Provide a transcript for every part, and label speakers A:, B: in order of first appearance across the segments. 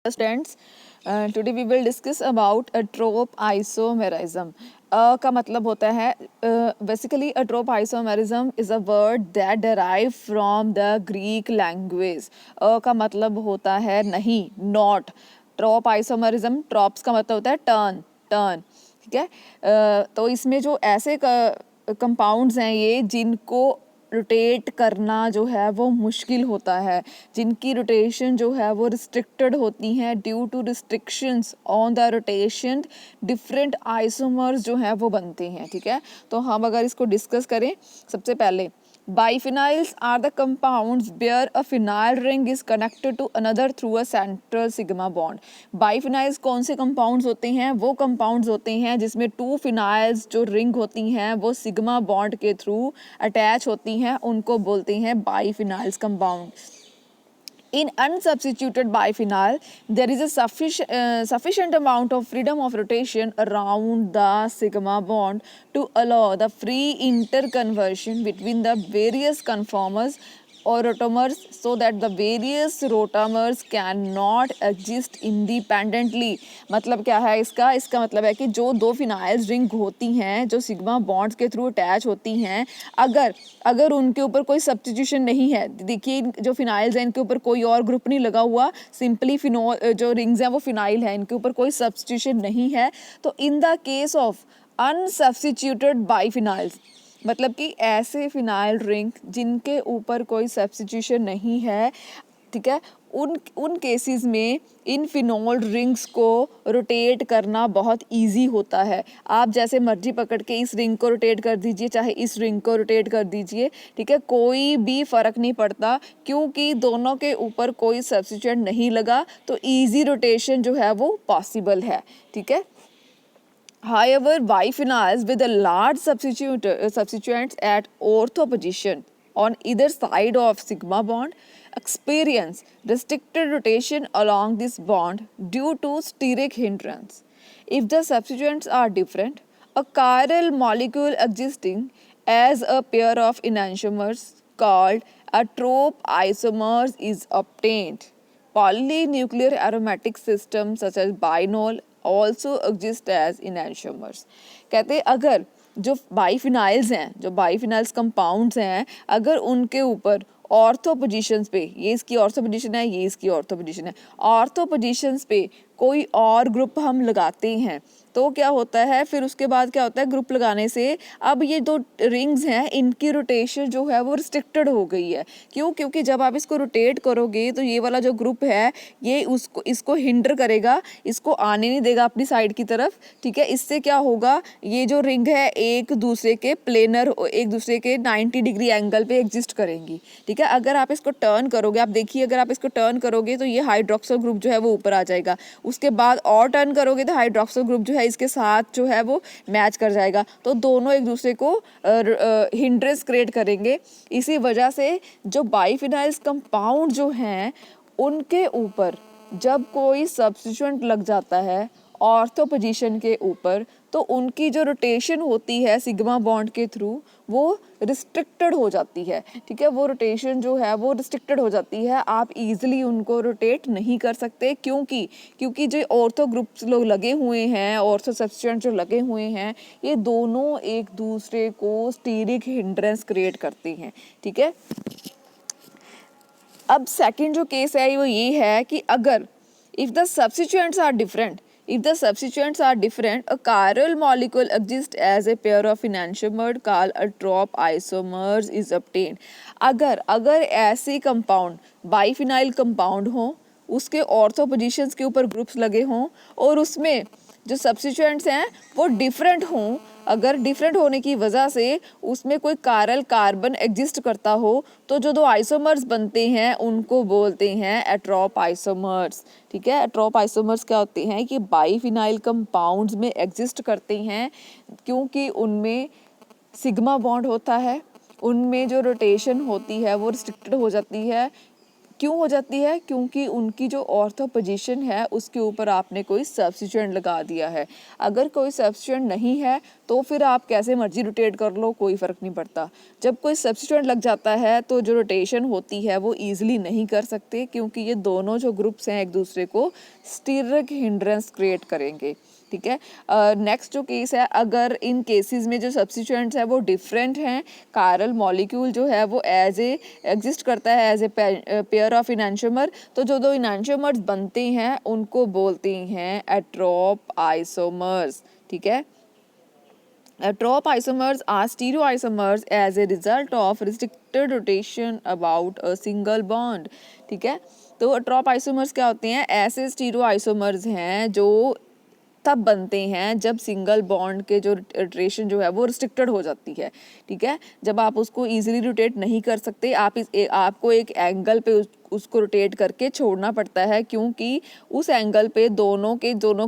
A: Students, today we will discuss about trope isomerism. का मतलब होता है basically a trope isomerism is a word that derive from the Greek language. का मतलब होता है नहीं, not. Trope isomerism, tropes का मतलब होता है turn, ठीक है. तो इसमें जो ऐसे कंपाउंड्स हैं ये जिनको रोटेट करना जो है वो मुश्किल होता है, जिनकी रोटेशन जो है वो रिस्ट्रिक्टेड होती हैं due to restrictions on the rotation, different isomers जो है वो बनते हैं. ठीक है, तो हम अगर इसको डिस्कस करें, सबसे पहले Biphenyls are the compounds where a phenyl ring is connected to another through a central sigma bond. Biphenyls कौन से compounds होते हैं? वो compounds होते हैं जिसमें 2 phenyls जो ring होती हैं वो sigma bond के through attach होती हैं, उनको बोलते हैं biphenyls compound. In unsubstituted biphenyl, there is a sufficient amount of freedom of rotation around the sigma bond to allow the free interconversion between the various conformers or rotamers, so that the various rotamers cannot exist independently. मतलब क्या है इसका मतलब है कि जो दो फिनाइल्स ring होती हैं जो सिग्मा बॉन्ड्स के थ्रू अटैच होती हैं, अगर उनके ऊपर कोई सब्स्टिट्यूशन नहीं है, देखिए जो फिनाइल्स हैं इनके ऊपर कोई और ग्रुप नहीं लगा हुआ, सिंपली फिनोल जो रिंग्स हैं वो फिनाइल है, इनके ऊपर कोई सब्स्टिट्यूशन नहीं है, तो in the case of unsubstituted biphenyls, मतलब कि ऐसे फिनाइल रिंग जिनके ऊपर कोई सब्स्टिट्यूशन नहीं है, ठीक है, उन केसेस में इन फिनोल रिंग्स को रोटेट करना बहुत इजी होता है. आप जैसे मर्जी पकड़ के इस रिंग को रोटेट कर दीजिए, चाहे इस रिंग को रोटेट कर दीजिए, ठीक है, कोई भी फ़र्क नहीं पड़ता क्योंकि दोनों के ऊपर कोई सब्स्टिट्यूएंट नहीं लगा, तो इजी रोटेशन जो है वो पॉसिबल है. ठीक है. However, biphenyls with a large substituents at ortho position on either side of sigma bond experience restricted rotation along this bond due to steric hindrance. If the substituents are different, a chiral molecule existing as a pair of enantiomers called a trope isomers is obtained. Polynuclear aromatic systems such as binol also exist as enantiomers. कहते हैं अगर जो biphenyls हैं, जो biphenyls compounds हैं, अगर उनके ऊपर ऑर्थो पोजीशंस पे, ये इसकी ऑर्थो पोजीशन है, ये इसकी ऑर्थो पोजीशन है, ऑर्थो पोजीशंस पे कोई और ग्रुप हम लगाते हैं तो क्या होता है, फिर उसके बाद क्या होता है, ग्रुप लगाने से अब ये दो रिंग्स हैं इनकी रोटेशन जो है वो रिस्ट्रिक्टेड हो गई है. क्यों? क्योंकि जब आप इसको रोटेट करोगे तो ये वाला जो ग्रुप है ये इसको हिंडर करेगा, इसको आने नहीं देगा अपनी साइड की तरफ. ठीक है, इससे क्या होगा, ये जो रिंग है एक दूसरे के प्लेनर, एक दूसरे के 90 डिग्री एंगल पे एग्जिस्ट करेंगी. ठीक है, अगर आप इसको टर्न करोगे, आप देखिए अगर आप इसको टर्न करोगे तो ये हाइड्रोक्सिल ग्रुप जो है वो ऊपर आ जाएगा, उसके बाद और टर्न करोगे तो हाइड्रोक्सिल ग्रुप जो है इसके साथ जो है वो मैच कर जाएगा, तो दोनों एक दूसरे को हिंड्रेंस क्रिएट करेंगे. इसी वजह से जो बाइफिनाइल्स कंपाउंड जो हैं उनके ऊपर जब कोई सब्स्टिट्यूएंट लग जाता है ऑर्थो पोजीशन के ऊपर, तो उनकी जो रोटेशन होती है सिग्मा बॉन्ड के थ्रू वो रिस्ट्रिक्टेड हो जाती है. ठीक है, वो रोटेशन जो है वो रिस्ट्रिक्टेड हो जाती है, आप इजीली उनको रोटेट नहीं कर सकते. क्योंकि जो ऑर्थो ग्रुप्स लोग लगे हुए हैं, ऑर्थो सब्स्टिट्यूएंट जो लगे हुए हैं, ये दोनों एक दूसरे को स्टीरिक हिंड्रेंस क्रिएट करते हैं. ठीक है, अब सेकंड जो केस है वो ये है कि अगर if the substituents are different, a chiral molecule exists as a pair of enantiomer called a trope isomers is obtained. अगर ऐसे कंपाउंड बाइफिनाइल कंपाउंड हो, उसके ऑर्थो पोजीशंस के ऊपर ग्रुप्स लगे हों और उसमें जो सब्स्टिट्यूएंट्स हैं वो डिफरेंट हों, अगर डिफरेंट होने की वजह से उसमें कोई कारल कार्बन एग्जिस्ट करता हो, तो जो दो आइसोमर्स बनते हैं उनको बोलते हैं एट्रोप आइसोमर्स. ठीक है, एट्रोप आइसोमर्स क्या होते हैं कि बाइफिनाइल कंपाउंड्स में एग्जिस्ट करते हैं क्योंकि उनमें सिग्मा बॉन्ड होता है, उनमें जो रोटेशन होती है वो रिस्ट्रिक्टेड हो जाती है क्यों हो जाती है? क्योंकि उनकी जो ऑर्थो पोजीशन है उसके ऊपर आपने कोई सब्स्टिट्यूएंट लगा दिया है। अगर कोई सब्स्टिट्यूएंट नहीं है तो फिर आप कैसे मर्जी रोटेट कर लो, कोई फ़र्क नहीं पड़ता। जब कोई सब्स्टिट्यूएंट लग जाता है तो जो रोटेशन होती है वो ईजिली नहीं कर सकते, क्योंकि ये दोनों जो ग्रुप्स हैं एक दूसरे को स्टीरिक हिंड्रेंस क्रिएट करेंगे। ठीक है। नेक्स्ट जो केस है, अगर इन केसेस में जो सब्स्टिट्यूएंट्स है वो डिफरेंट हैं, कायरल मॉलिक्यूल जो है वो एज ए एग्जिस्ट करता है एज ए पेयर ऑफ इनैंशियोमर, तो जो दो इनैंशियोमर्स बनते हैं उनको बोलते हैं एट्रोप आइसोमर्स। ठीक है। Trop isomers are stereoisomers as a result of restricted rotation about a single bond। ठीक है। तो ट्रॉप आइसोमर्स क्या होते हैं? ऐसे स्टीरो आइसोमर्स हैं जो तब बनते हैं जब सिंगल बॉन्ड के जो रोटेशन जो है वो रिस्ट्रिक्टेड हो जाती है। ठीक है। जब आप उसको इजीली रोटेट नहीं कर सकते, आपको एक एंगल पे उसको रोटेट करके छोड़ना पड़ता है, क्योंकि उस एंगल पे दोनों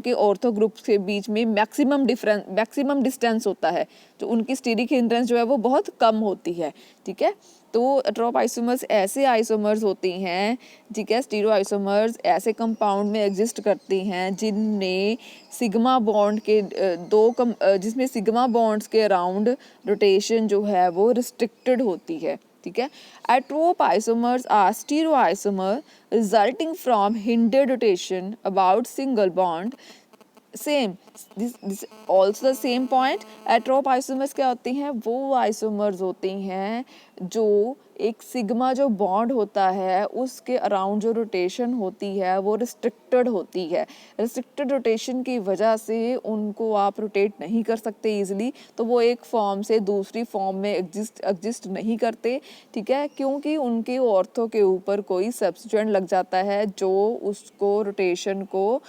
A: के ऑर्थो ग्रुप्स के बीच में मैक्सिमम डिस्टेंस होता है, जो उनकी स्टीरिक हिंड्रेंस जो है वो बहुत कम होती है। ठीक है। तो ट्रॉप आइसोमर्स ऐसे आइसोमर्स होते हैं, ठीक है, स्टीरो आइसोमर्स ऐसे कंपाउंड में एग्जिस्ट करते हैं जिनमें सिग्मा बॉन्ड के जिसमें सिग्मा बॉन्ड्स के अराउंड रोटेशन जो है वो रिस्ट्रिक्टेड होती है। ठीक है। Atropisomers are stereoisomer resulting from hindered rotation about single bond. Same this also the same point. Atropisomers क्या होते हैं? वो आइसोमर्स होते हैं जो एक सिग्मा जो बॉन्ड होता है उसके अराउंड जो रोटेशन होती है वो रिस्ट्रिक्टेड होती है। रिस्ट्रिक्टेड रोटेशन की वजह से उनको आप रोटेट नहीं कर सकते ईजिली, तो वो एक फॉर्म से दूसरी फॉर्म में एग्जिस्ट नहीं करते। ठीक है। क्योंकि उनके ऑर्थो के ऊपर कोई सब्स्टिट्यूएंट लग जाता है जो उसको रोटेशन को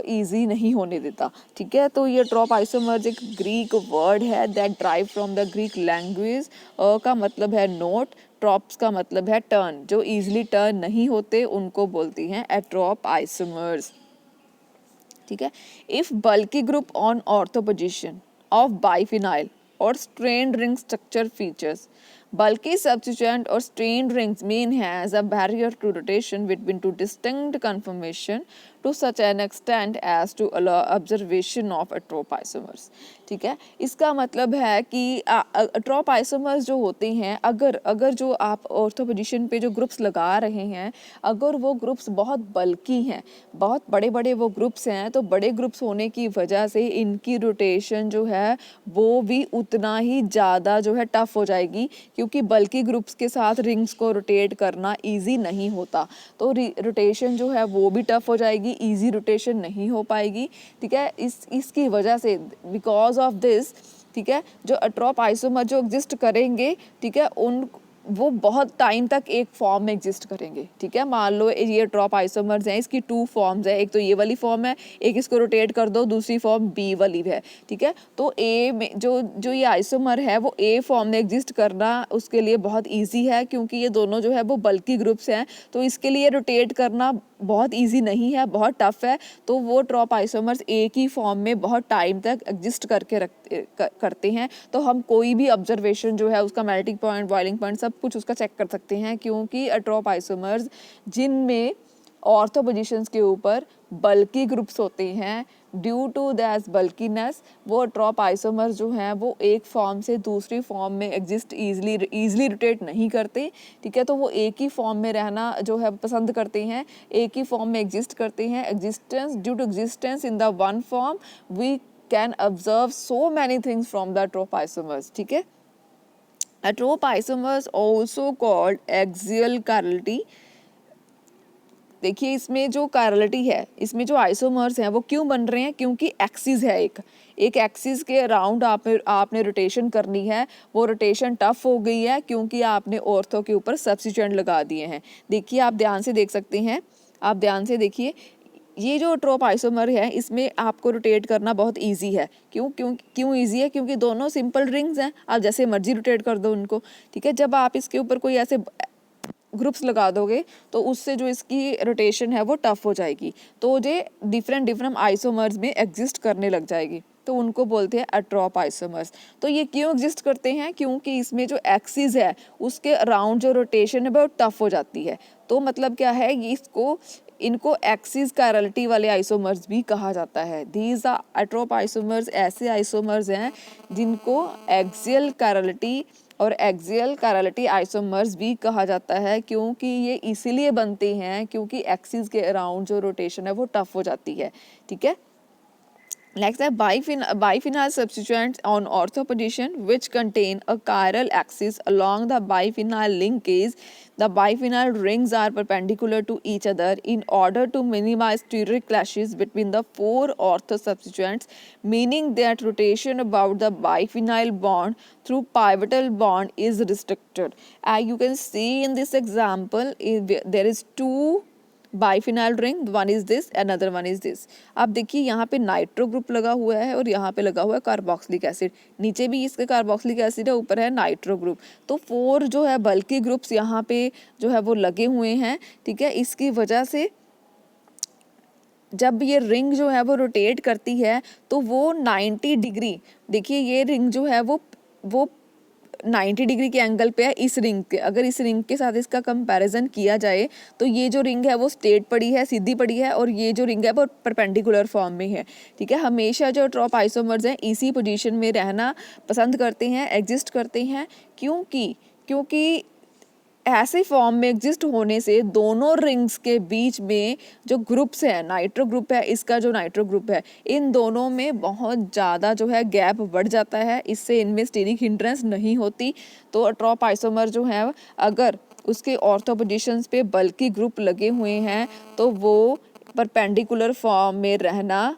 A: ईजी नहीं होने देता। ठीक है। तो ये ट्रॉप आइसोमर्स एक ग्रीक वर्ड है that drive from the Greek language. का मतलब है नोट, ट्रॉप्स का मतलब है टर्न, जो इजीली टर्न नहीं होते उनको बोलती हैं एट्रोप आइसोमर्स। ठीक है। If bulky group on ortho position of biphenyl और strained ring structure features, bulky substituent or strained rings mean has a barrier to rotation between two distinct conformation to such an extent as to allow observation of atrop isomers। ठीक है। इसका मतलब है कि अट्रोप isomers जो होते हैं, अगर जो आप ऑर्थो पोजीशन पे जो ग्रुप्स लगा रहे हैं, अगर वो ग्रुप्स बहुत बल्की हैं, बहुत बड़े बड़े वो ग्रुप्स हैं, तो बड़े ग्रुप्स होने की वजह से इनकी रोटेशन जो है वो भी उतना ही ज़्यादा जो है टफ हो जाएगी, क्योंकि बल्कि ग्रुप्स के साथ रिंग्स को रोटेट करना इजी नहीं होता, तो रोटेशन जो है वो भी टफ हो जाएगी, इजी रोटेशन नहीं हो पाएगी। ठीक है। इसकी वजह से बिकॉज ऑफ दिस, ठीक है, जो अट्रोप आइसोमर जो एग्जिस्ट करेंगे, ठीक है, वो बहुत टाइम तक एक फॉर्म में एग्जिस्ट करेंगे। ठीक है। मान लो ये ट्रॉप आइसोमर्स हैं, इसकी 2 फॉर्म्स है, एक तो ये वाली फॉर्म है, एक इसको रोटेट कर दो, दूसरी फॉर्म बी वाली है। ठीक है। तो ए में जो ये आइसोमर है वो ए फॉर्म में एग्जिस्ट करना उसके लिए बहुत ईजी है, क्योंकि ये दोनों जो है वो बल्कि ग्रुप्स हैं, तो इसके लिए रोटेट करना बहुत इजी नहीं है, बहुत टफ है। तो वो ट्रॉप आइसोमर्स एक ही फॉर्म में बहुत टाइम तक एग्जिस्ट करते हैं। तो हम कोई भी ऑब्जर्वेशन जो है उसका मेल्टिंग पॉइंट, बॉइलिंग पॉइंट सब कुछ उसका चेक कर सकते हैं, क्योंकि अट्रोप आइसोमर्स जिनमें ऑर्थो पोजीशंस के ऊपर बल्की ग्रुप्स होते हैं, ड्यू टू दैट बल्कीनेस वो ट्रॉप आइसोमर्स जो हैं वो एक फॉर्म से दूसरी फॉर्म में एग्जिस्ट ईजिली रोटेट नहीं करते। ठीक है। तो वो एक ही फॉर्म में रहना जो है पसंद करते हैं, एक ही फॉर्म में एग्जिस्ट करते हैं। Existence, due to existence in the one form we can observe so many things from the atropisomers. ठीक है। Atrop isomers also called axial chirality। देखिए इसमें जो कायरलिटी है, इसमें जो आइसोमर्स हैं वो क्यों बन रहे हैं? क्योंकि एक्सिस है, एक एक्सिस के अराउंड आपने रोटेशन करनी है, वो रोटेशन टफ हो गई है क्योंकि आपने ऑर्थो के ऊपर सब्स्टिट्यूएंट लगा दिए हैं। देखिए आप ध्यान से देख सकते हैं, आप ध्यान से देखिए, ये जो ट्रोप आइसोमर है इसमें आपको रोटेट करना बहुत इजी है। क्यों इजी है? क्योंकि दोनों सिंपल रिंग्स हैं, आप जैसे मर्जी रोटेट कर दो उनको। ठीक है। जब आप इसके ऊपर कोई ऐसे ग्रुप्स लगा दोगे तो उससे जो इसकी रोटेशन है वो टफ हो जाएगी, तो ये डिफरेंट आइसोमर्स में एग्जिस्ट करने लग जाएगी। तो उनको बोलते हैं एट्रोप आइसोमर्स। तो ये क्यों एग्जिस्ट करते हैं? क्योंकि इसमें जो एक्सिस है उसके अराउंड जो रोटेशन है बहुत टफ हो जाती है। तो मतलब क्या है, ये इनको एक्सिस कायरलिटी वाले आइसोमर्स भी कहा जाता है। दीज आर एट्रोप आइसोमर्स ऐसे आइसोमर्स हैं जिनको एक्सियल कायरलिटी और एक्सियल कायरलिटी आइसोमर्स भी कहा जाता है, क्योंकि ये इसीलिए बनते हैं क्योंकि एक्सिस के अराउंड जो रोटेशन है वो टफ हो जाती है। ठीक है, next है biphenyl substituents on ortho position which contain a chiral axis along the biphenyl linkage. The biphenyl rings are perpendicular to each other in order to minimize steric clashes between the four ortho substituents, meaning that rotation about the biphenyl bond through pivotal bond is restricted. You can see in this example there is two biphenyl ring, one is this another one is this. आप देखिए यहाँ पे nitro group लगा हुआ है और यहाँ पे लगा हुआ है कार्बोक्सिलिक एसिड, नीचे भी इसके कार्बोक्सिलिक एसिड है, ऊपर है नाइट्रो ग्रुप। तो 4 जो है बल्कि ग्रुप्स यहाँ पे जो है वो लगे हुए हैं। ठीक है, इसकी वजह से जब ये रिंग जो है वो रोटेट करती है तो वो 90 डिग्री, देखिए ये रिंग जो है वो 90 डिग्री के एंगल पे है इस रिंग के। अगर इस रिंग के साथ इसका कंपैरिजन किया जाए तो ये जो रिंग है वो स्ट्रेट पड़ी है, सीधी पड़ी है, और ये जो रिंग है वो परपेंडिकुलर फॉर्म में है। ठीक है, हमेशा जो एट्रोप आइसोमर्स हैं इसी पोजीशन में रहना पसंद करते हैं, एग्जिस्ट करते हैं, क्योंकि ऐसे फॉर्म में एग्जिस्ट होने से दोनों रिंग्स के बीच में जो ग्रुप्स है, नाइट्रो ग्रुप है, इसका जो नाइट्रो ग्रुप है, इन दोनों में बहुत ज़्यादा जो है गैप बढ़ जाता है, इससे इनमें स्टीरिक हिंड्रेंस नहीं होती। तो एट्रोप आइसोमर जो है अगर उसके ऑर्थो पोजीशंस पे बल्कि ग्रुप लगे हुए हैं तो वो परपेंडिकुलर फॉर्म में रहना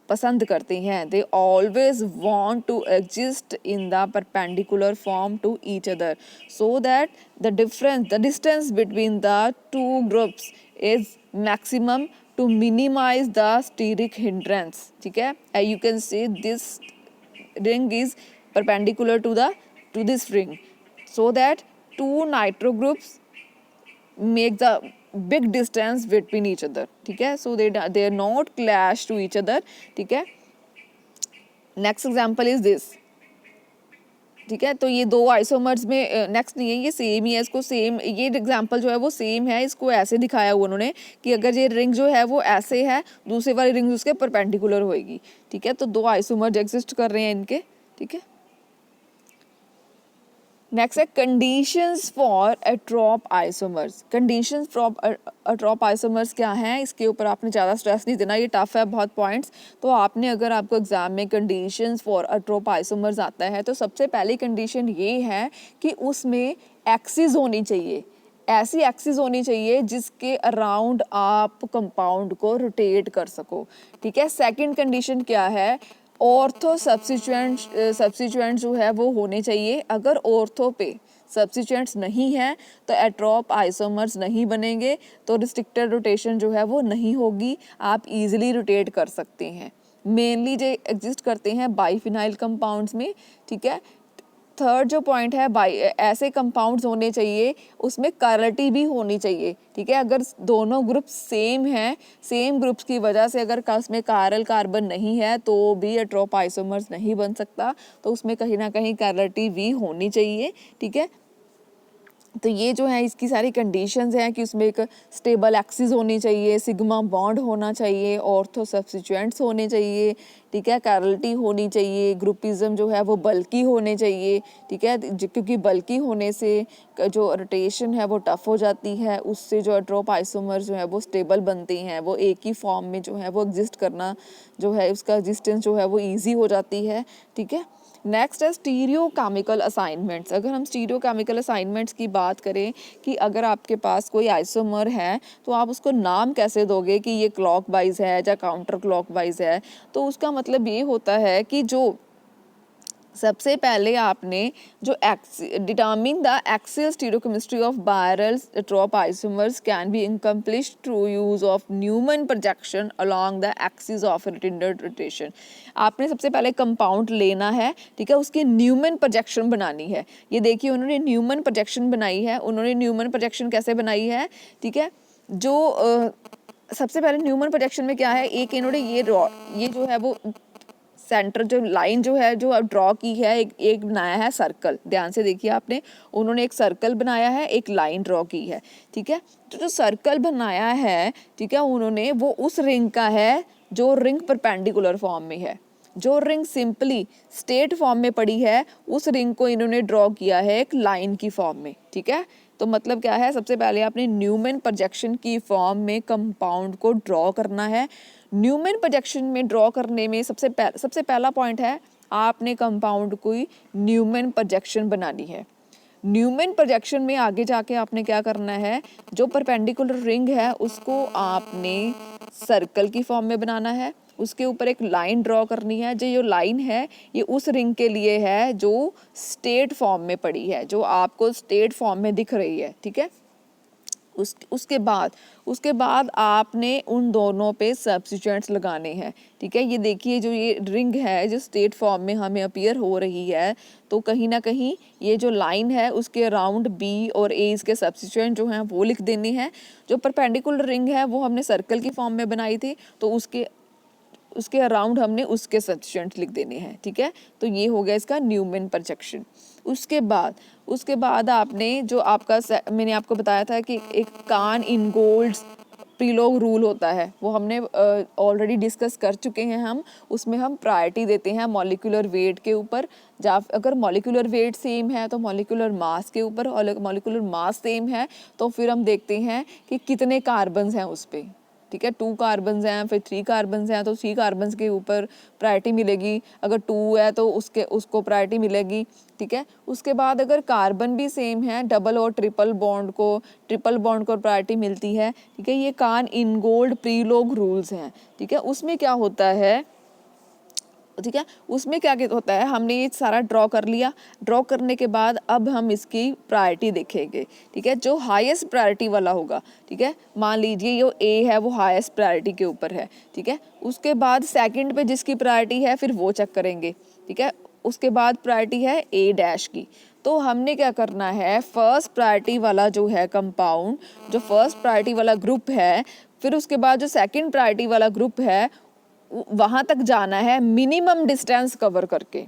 A: पसंद करते हैं। They always want to exist in the perpendicular form to each other so that the distance between the two groups is maximum to minimize the steric hindrance. ठीक है, you can see this ring is perpendicular to this ring so that two nitro groups make the big distance between each other. ठीक है, so they are not clash to each other. ठीक है, next example is this. ठीक है, तो ये दो isomers में नेक्स्ट नहीं है, ये सेम ही है, इसको सेम, ये एग्जांपल जो है वो सेम है, इसको ऐसे दिखाया हुआ उन्होंने कि अगर ये रिंग जो है वो ऐसे है, दूसरी वाली रिंग उसके परपेंडिकुलर होएगी। ठीक है, तो दो आइसोमर्स एग्जिस्ट कर रहे हैं इनके। ठीक है, नेक्स्ट है conditions for atropisomers. Conditions for atropisomers क्या हैं, इसके ऊपर आपने ज़्यादा स्ट्रेस नहीं देना, ये टफ है बहुत पॉइंट्स। तो आपने अगर आपको एग्जाम में कंडीशंस फॉर एट्रोप आइसोमर्स आता है तो सबसे पहली कंडीशन ये है कि उसमें एक्सिस होनी चाहिए, ऐसी एक्सिस होनी चाहिए जिसके अराउंड आप कंपाउंड को रोटेट कर सको। ठीक है, सेकंड कंडीशन क्या है, ऑर्थो सब्स्टिट्यूएंट जो है वो होने चाहिए। अगर ऑर्थो पे सब्स्टिट्यूएंट्स नहीं है तो एट्रोप आइसोमर्स नहीं बनेंगे, तो रिस्ट्रिक्टेड रोटेशन जो है वो नहीं होगी, आप इजीली रोटेट कर सकते हैं। मेनली जो एग्जिस्ट करते हैं बाइफिनाइल कंपाउंड्स में। ठीक है, थर्ड जो पॉइंट है, ऐसे कंपाउंड्स होने चाहिए उसमें कायरलिटी भी होनी चाहिए। ठीक है, अगर दोनों ग्रुप सेम हैं, सेम ग्रुप्स की वजह से अगर उसमें कायरल कार्बन नहीं है तो भी एट्रोप आइसोमर्स नहीं बन सकता, तो उसमें कहीं ना कहीं कायरलिटी भी होनी चाहिए। ठीक है, तो ये जो है इसकी सारी कंडीशंस हैं कि उसमें एक स्टेबल एक्सिस होनी चाहिए, सिग्मा बॉन्ड होना चाहिए, ऑर्थो सब्स्टिट्यूएंट्स होने चाहिए। ठीक है, कायरलिटी होनी चाहिए, ग्रुपिज्म जो है वो बल्कि होने चाहिए। ठीक है, क्योंकि बल्कि होने से जो रोटेशन है वो टफ हो जाती है, उससे जो एट्रोप आइसोमर जो है वो स्टेबल बनते हैं, वो एक ही फॉर्म में जो है वो एग्जिस्ट करना जो है उसका एग्जिस्टेंस जो है वो ईजी हो जाती है। ठीक है, नेक्स्ट है स्टीरियो केमिकल असाइनमेंट्स। अगर हम स्टीरियो केमिकल असाइनमेंट्स की बात करें कि अगर आपके पास कोई आइसोमर है तो आप उसको नाम कैसे दोगे कि ये क्लॉकवाइज है या काउंटर क्लॉकवाइज है, तो उसका मतलब ये होता है कि जो सबसे पहले आपने जो determine the axial stereochemistry of biaryl atropisomers can be accomplished through use of Newman projection along the axis of retarded rotation. आपने सबसे पहले कंपाउंड लेना है, ठीक है, उसकी न्यूमन प्रोजेक्शन बनानी है। ये देखिए उन्होंने न्यूमन प्रोजेक्शन बनाई है। उन्होंने न्यूमन प्रोजेक्शन कैसे बनाई है, ठीक है, जो सबसे पहले न्यूमन प्रोजेक्शन में क्या है, एक इन्होंने ये जो है वो सेंटर जो लाइन जो है जो ड्रॉ की है, एक बनाया है सर्कल, ध्यान से देखिए आपने, उन्होंने एक सर्कल बनाया है, एक लाइन ड्रॉ की है, ठीक है। तो जो सर्कल बनाया है, ठीक है, उन्होंने वो उस रिंग का है जो रिंग परपेंडिकुलर फॉर्म में है। जो रिंग सिंपली स्ट्रेट फॉर्म में पड़ी है, उस रिंग को इन्होंने ड्रॉ किया है एक लाइन की फॉर्म में, ठीक है। तो मतलब क्या है, सबसे पहले आपने न्यूमैन प्रोजेक्शन की फॉर्म में कंपाउंड को ड्रॉ करना है। न्यूमैन प्रोजेक्शन में ड्रॉ करने में सबसे पहला पॉइंट है, आपने कंपाउंड को न्यूमैन प्रोजेक्शन बनानी है। न्यूमैन प्रोजेक्शन में आगे जाके आपने क्या करना है, जो परपेंडिकुलर रिंग है उसको आपने सर्कल की फॉर्म में बनाना है, उसके ऊपर एक लाइन ड्रॉ करनी है। जो लाइन है ये उस रिंग के लिए है जो स्ट्रेट फॉर्म में पड़ी है, जो आपको स्ट्रेट फॉर्म में दिख रही है, ठीक है। उसके बाद आपने उन दोनों पे सब्स्टिट्यूएंट्स लगाने हैं, ठीक है। ये देखिए जो ये रिंग है जो स्ट्रेट फॉर्म में हमें अपीयर हो रही है, तो कहीं ना कहीं ये जो लाइन है उसके अराउंड बी और ए इसके सब्स्टिट्यूएंट जो हैं वो लिख देने हैं। जो परपेंडिकुलर रिंग है वो हमने सर्कल की फॉर्म में बनाई थी, तो उसके अराउंड हमने उसके सब्स्टिट्यूएंट लिख देने हैं, ठीक है। तो ये हो गया इसका न्यूमैन प्रोजेक्शन। उसके बाद आपने जो आपका मैंने आपको बताया था कि एक कान इन गोल्ड्स प्रीलोग रूल होता है, वो हमने ऑलरेडी डिस्कस कर चुके हैं हम। उसमें हम प्रायोरिटी देते हैं मॉलिक्यूलर वेट के ऊपर, अगर मॉलिक्यूलर वेट सेम है तो मॉलिक्यूलर मास के ऊपर, और मॉलिक्यूलर मास सेम है तो फिर हम देखते हैं कि कितने कार्बन्स हैं उस पर, ठीक है। 2 कार्बन्स हैं, फिर 3 कार्बन्स हैं तो 3 कार्बन्स के ऊपर प्रायोरिटी मिलेगी। अगर 2 है तो उसको प्रायोरिटी मिलेगी, ठीक है। उसके बाद अगर कार्बन भी सेम है, डबल और ट्रिपल बॉन्ड को प्रायोरिटी मिलती है, ठीक है। ये कान इन गोल्ड प्रीलोग रूल्स हैं, ठीक है। उसमें क्या होता है, ठीक है, उसमें क्या होता है, हमने ये सारा ड्रॉ कर लिया। ड्रॉ करने के बाद अब हम इसकी प्रायोरिटी देखेंगे, ठीक है। जो हाईएस्ट प्रायोरिटी वाला होगा, ठीक है, मान लीजिए ये ए है वो हाईएस्ट प्रायोरिटी के ऊपर है, ठीक है। उसके बाद सेकंड पे जिसकी प्रायोरिटी है फिर वो चेक करेंगे, ठीक है। उसके बाद प्रायोरिटी है ए डैश की, तो हमने क्या करना है, फर्स्ट प्रायोरिटी वाला जो है कंपाउंड, जो फर्स्ट प्रायोरिटी वाला ग्रुप है, फिर उसके बाद जो सेकंड प्रायोरिटी वाला ग्रुप है वहां तक जाना है मिनिमम डिस्टेंस कवर करके,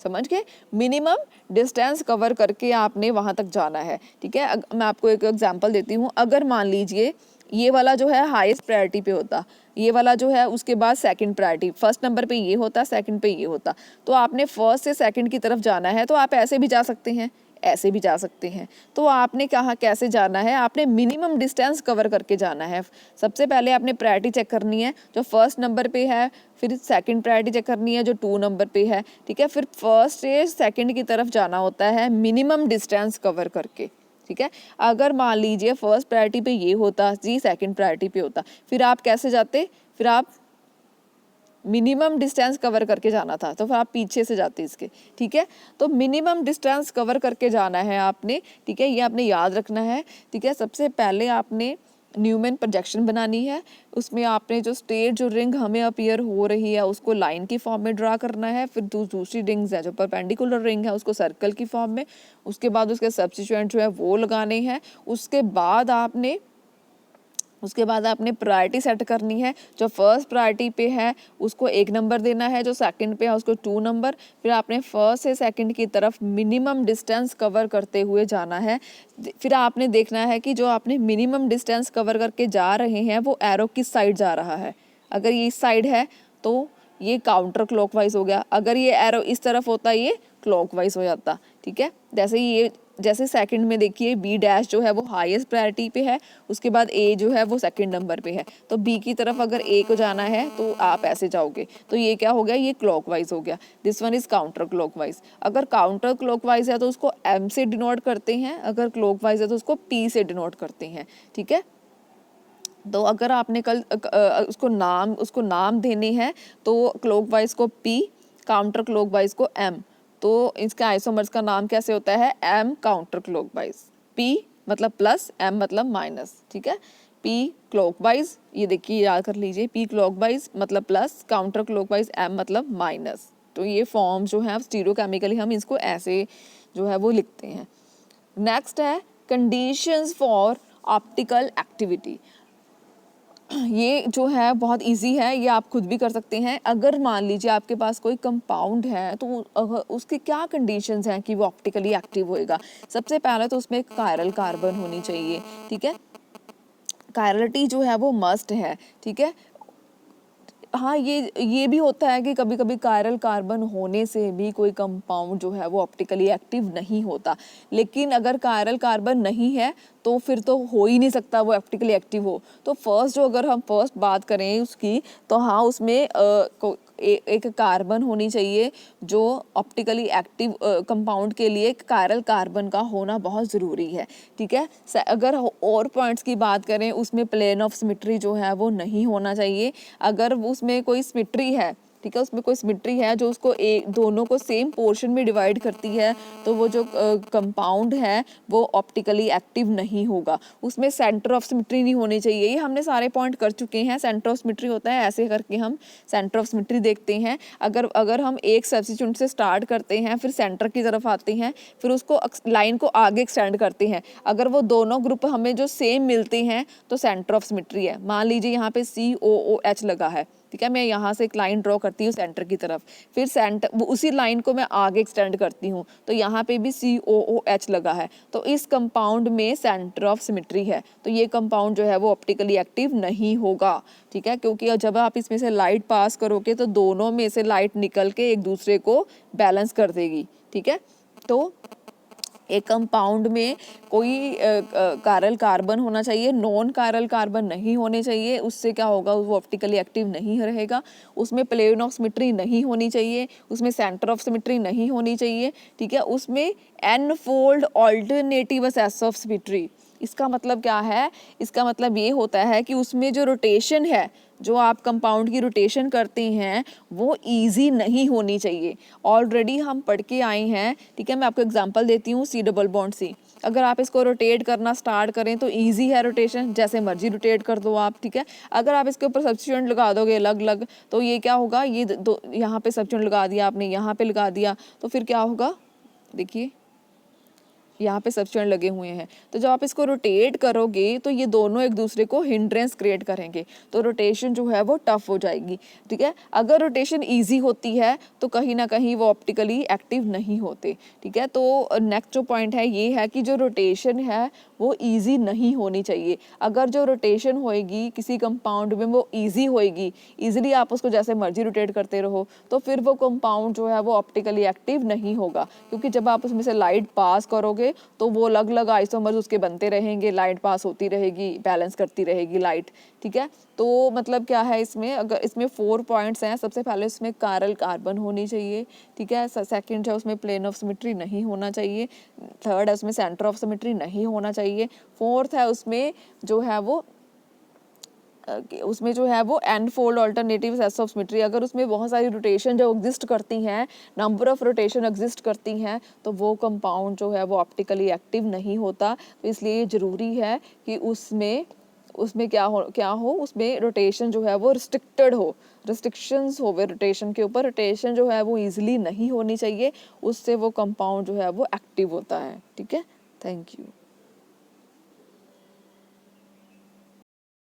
A: समझ गए, मिनिमम डिस्टेंस कवर करके आपने वहां तक जाना है, ठीक है। मैं आपको एक एग्जांपल देती हूँ। अगर मान लीजिए ये वाला जो है हाईएस्ट प्रायोरिटी पे होता, ये वाला जो है उसके बाद सेकंड प्रायोरिटी, फर्स्ट नंबर पे ये होता, सेकंड पे ये होता, तो आपने फर्स्ट से सेकंड की तरफ जाना है। तो आप ऐसे भी जा सकते हैं, ऐसे भी जा सकते हैं, तो आपने कहा कैसे जाना है, आपने मिनिमम डिस्टेंस कवर करके जाना है। सबसे पहले आपने प्रायोरिटी चेक करनी है जो फर्स्ट नंबर पे है, फिर सेकंड प्रायोरिटी चेक करनी है जो 2 नंबर पे है, ठीक है। फिर फर्स्ट से सेकंड की तरफ जाना होता है मिनिमम डिस्टेंस कवर करके, ठीक है। अगर मान लीजिए फर्स्ट प्रायोरिटी पे ये होता जी, सेकंड प्रायोरिटी पे होता, फिर आप कैसे जाते, फिर आप मिनिमम डिस्टेंस कवर करके जाना था तो फिर आप पीछे से जाते इसके, ठीक है। तो मिनिमम डिस्टेंस कवर करके जाना है आपने, ठीक है, ये आपने याद रखना है, ठीक है। सबसे पहले आपने न्यूमैन प्रोजेक्शन बनानी है, उसमें आपने जो स्ट्रेट जो रिंग हमें अपीयर हो रही है उसको लाइन की फॉर्म में ड्रा करना है। फिर दूसरी रिंग्स है जो परपेंडिकुलर रिंग है उसको सर्कल की फॉर्म में, उसके बाद उसके सब्स्टिट्यूएंट जो है वो लगाने हैं। उसके बाद आपने प्रायोरिटी सेट करनी है। जो फर्स्ट प्रायोरिटी पे है उसको 1 नंबर देना है, जो सेकंड पे है उसको 2 नंबर। फिर आपने फर्स्ट से सेकंड की तरफ मिनिमम डिस्टेंस कवर करते हुए जाना है। फिर आपने देखना है कि जो आपने मिनिमम डिस्टेंस कवर करके जा रहे हैं वो एरो किस साइड जा रहा है। अगर ये इस साइड है तो ये काउंटर क्लॉकवाइज हो गया, अगर ये एरो इस तरफ होता ये क्लॉकवाइज हो जाता, ठीक है। जैसे सेकंड में देखिए बी डैश जो है वो हाईएस्ट प्रायोरिटी पे है, उसके बाद ए जो है वो सेकंड नंबर पे है, तो बी की तरफ अगर ए को जाना है तो आप ऐसे जाओगे, तो ये क्या हो गया, ये क्लॉकवाइज हो गया। This one is counter clockwise. अगर काउंटर क्लॉकवाइज है तो उसको एम से डिनोट करते हैं, अगर क्लॉकवाइज है तो उसको पी से डिनोट करते हैं, ठीक है। तो अगर आपने कल उसको नाम देने हैं तो क्लॉकवाइज को पी, काउंटर क्लॉकवाइज को एम, तो इसके आइसोमर्स का नाम कैसे होता है, एम काउंटर क्लॉकवाइज। पी मतलब प्लस, एम मतलब माइनस, ठीक है। पी क्लॉकवाइज, ये देखिए याद कर लीजिए, पी क्लॉकवाइज मतलब प्लस, काउंटर क्लॉकवाइज एम मतलब माइनस। तो ये फॉर्म जो है स्टीरियोकेमिकली हम इसको ऐसे जो है वो लिखते हैं। नेक्स्ट है कंडीशंस फॉर ऑप्टिकल एक्टिविटी। ये जो है बहुत इजी है, ये आप खुद भी कर सकते हैं। अगर मान लीजिए आपके पास कोई कंपाउंड है तो उसके क्या कंडीशंस हैं कि वो ऑप्टिकली एक्टिव होएगा। सबसे पहले तो उसमें कायरल कार्बन होनी चाहिए, ठीक है। कायरलिटी जो है वो मस्ट है, ठीक है। हाँ, ये भी होता है कि कभी कभी कायरल कार्बन होने से भी कोई कंपाउंड जो है वो ऑप्टिकली एक्टिव नहीं होता, लेकिन अगर कायरल कार्बन नहीं है तो फिर तो हो ही नहीं सकता वो ऑप्टिकली एक्टिव हो। तो फर्स्ट जो अगर हम फर्स्ट बात करें उसकी, तो हाँ उसमें एक कार्बन होनी चाहिए जो ऑप्टिकली एक्टिव कंपाउंड के लिए कायरल कार्बन का होना बहुत ज़रूरी है, ठीक है। अगर और पॉइंट्स की बात करें, उसमें प्लेन ऑफ सिमेट्री जो है वो नहीं होना चाहिए। अगर उसमें कोई सिमेट्री है, ठीक है, उसमें कोई सिमेट्री है जो उसको एक दोनों को सेम पोर्शन में डिवाइड करती है, तो वो जो कंपाउंड है वो ऑप्टिकली एक्टिव नहीं होगा। उसमें सेंटर ऑफ सिमेट्री नहीं होनी चाहिए। ये हमने सारे पॉइंट कर चुके हैं। सेंटर ऑफ सिमेट्री होता है, ऐसे करके हम सेंटर ऑफ सिमेट्री देखते हैं। अगर हम एक सब्स्टिट्यूट से स्टार्ट करते हैं, फिर सेंटर की तरफ आते हैं, फिर उसको लाइन को आगे एक्सटेंड करते हैं, अगर वो दोनों ग्रुप हमें जो सेम मिलते हैं तो सेंटर ऑफ सिमेट्री है। मान लीजिए यहाँ पे COOH लगा है, ठीक है, मैं यहाँ से एक लाइन ड्रॉ करती हूँ सेंटर की तरफ, फिर सेंटर उसी लाइन को मैं आगे एक्सटेंड करती हूँ, तो यहाँ पे भी COOH लगा है, तो इस कंपाउंड में सेंटर ऑफ सिमेट्री है। तो ये कंपाउंड जो है वो ऑप्टिकली एक्टिव नहीं होगा, ठीक है, क्योंकि जब आप इसमें से लाइट पास करोगे तो दोनों में से लाइट निकल के एक दूसरे को बैलेंस कर देगी, ठीक है। तो एक कंपाउंड में कोई कायरल कार्बन होना चाहिए, नॉन कायरल कार्बन नहीं होने चाहिए। उससे क्या होगा, वो ऑप्टिकली एक्टिव नहीं रहेगा। उसमें प्लेन ऑफ सिमेट्री नहीं होनी चाहिए, उसमें सेंटर ऑफ सिमेट्री नहीं होनी चाहिए, ठीक है। उसमें N fold alternative S of symmetry. इसका मतलब क्या है, इसका मतलब ये होता है कि उसमें जो रोटेशन है, जो आप कंपाउंड की रोटेशन करते हैं, वो इजी नहीं होनी चाहिए। ऑलरेडी हम पढ़ के आए हैं, ठीक है। मैं आपको एग्जांपल देती हूँ, C डबल बॉन्ड C, अगर आप इसको रोटेट करना स्टार्ट करें तो इजी है रोटेशन, जैसे मर्जी रोटेट कर दो आप, ठीक है। अगर आप इसके ऊपर सब्स्टिट्यूएंट लगा दोगे अलग अलग, तो ये क्या होगा, ये दो यहाँ पे सब्स्टिट्यूएंट लगा दिया आपने, यहाँ पे लगा दिया, तो फिर क्या होगा, देखिए यहाँ पे सब्स्टिट्यूएंट लगे हुए हैं, तो जब आप इसको रोटेट करोगे तो ये दोनों एक दूसरे को हिंड्रेंस क्रिएट करेंगे, तो रोटेशन जो है वो टफ हो जाएगी, ठीक है। अगर रोटेशन इजी होती है तो कहीं ना कहीं वो ऑप्टिकली एक्टिव नहीं होते, ठीक है। तो नेक्स्ट जो पॉइंट है ये है कि जो रोटेशन है वो इजी नहीं होनी चाहिए। अगर जो रोटेशन होएगी किसी कंपाउंड में वो इजी होएगी, इजीली आप उसको जैसे मर्जी रोटेट करते रहो, तो फिर वो कंपाउंड जो है वो ऑप्टिकली एक्टिव नहीं होगा, क्योंकि जब आप उसमें से लाइट पास करोगे तो वो अलग अलग आइसोमर्स उसके बनते रहेंगे, लाइट पास होती रहेगी, बैलेंस करती रहेगी लाइट, ठीक है। तो मतलब क्या है इसमें, अगर इसमें 4 पॉइंट्स हैं, सबसे पहले इसमें कायरल कार्बन होनी चाहिए, ठीक है। सेकंड है उसमें प्लेन ऑफ सिमेट्री नहीं होना चाहिए। थर्ड है उसमें सेंटर ऑफ सिमेट्री नहीं होना चाहिए। फोर्थ है उसमें जो है वो N fold alternative S of symmetry. अगर उसमें बहुत सारी रोटेशन जो एग्जिस्ट करती हैं, नंबर ऑफ रोटेशन एग्जिस्ट करती हैं, तो वो कंपाउंड जो है वो ऑप्टिकली एक्टिव नहीं होता। तो इसलिए ज़रूरी है कि उसमें उसमें क्या हो उसमें रोटेशन जो है वो रिस्ट्रिक्टेड हो, रिस्ट्रिक्शंस हो वे रोटेशन के ऊपर। रोटेशन जो है वो ईजिली नहीं होनी चाहिए, उससे वो कंपाउंड जो है वो एक्टिव होता है, ठीक है। Thank you.